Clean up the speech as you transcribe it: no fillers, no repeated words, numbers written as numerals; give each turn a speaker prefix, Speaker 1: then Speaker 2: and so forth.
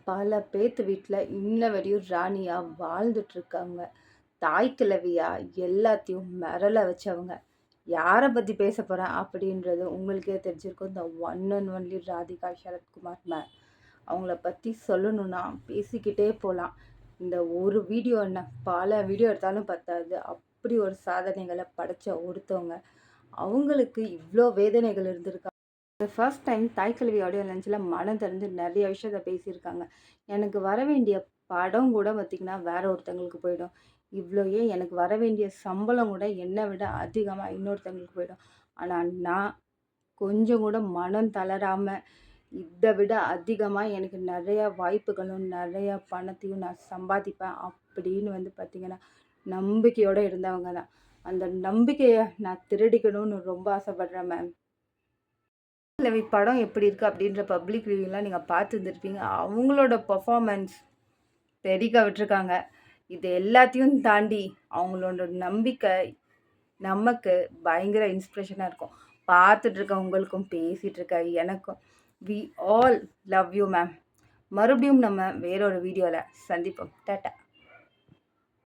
Speaker 1: பல பேத்து வீட்ல இன்ன வரையும் ராணியா வாழ்ந்துட்டுருக்காங்க. தாய் கிழவியா எல்லாத்தையும் மிரள வச்சவங்க. யார பத்தி பேச போறேன் அப்படின்றது உங்களுக்கே தெரிஞ்சிருக்கும். இந்த one and only Radhika Sarathkumar ma'am. அவங்கள பத்தி சொல்லணும்னா பேசிக்கிட்டே போலாம். இந்த ஒரு வீடியோ என்ன, பல வீடியோ எடுத்தாலும் பத்தாது. அப்படி ஒரு சாதனைகள படைச்ச ஒருத்தவங்க. அவங்களுக்கு இவ்ளோ வேதனைகள் இருந்திருக்கா. ஃபர்ஸ்ட் டைம் தாய் கல்வி ஆடியோ லஞ்சில் மனம் திறந்து நிறைய விஷயத்த பேசியிருக்காங்க. எனக்கு வர வேண்டிய படம் கூட பார்த்திங்கன்னா வேற ஒருத்தங்களுக்கு போயிடும். இவ்வளோ ஏன் எனக்கு வர வேண்டிய சம்பளம் கூட என்னை விட அதிகமாக இன்னொருத்தங்களுக்கு போயிடும். ஆனால் நான் கொஞ்சம் கூட மனம் தளராமல் இதை விட அதிகமாக எனக்கு நிறையா வாய்ப்புகளும் நிறையா பணத்தையும் நான் சம்பாதிப்பேன் அப்படின்னு பார்த்திங்கன்னா நம்பிக்கையோடு இருந்தவங்க தான். அந்த நம்பிக்கையை நான் திருடிக்கணும்னு ரொம்ப ஆசைப்படுறேன் மேம். கிழவி படம் எப்படி இருக்குது அப்படின்ற பப்ளிக் ரிவ்யூலாம் நீங்கள் பார்த்துருந்துருப்பீங்க. அவங்களோட பர்ஃபார்மன்ஸ் தெரிக்க விட்டுருக்காங்க. இது எல்லாத்தையும் தாண்டி அவங்களோட நம்பிக்கை நமக்கு பயங்கர இன்ஸ்பிரேஷனாக இருக்கும். பார்த்துட்டு இருக்க உங்களுக்கும், பேசிகிட்டு இருக்க எனக்கும். We all love you ma'am. மறுபடியும் நம்ம வேறொரு வீடியோவில் சந்திப்போம். டாட்டா.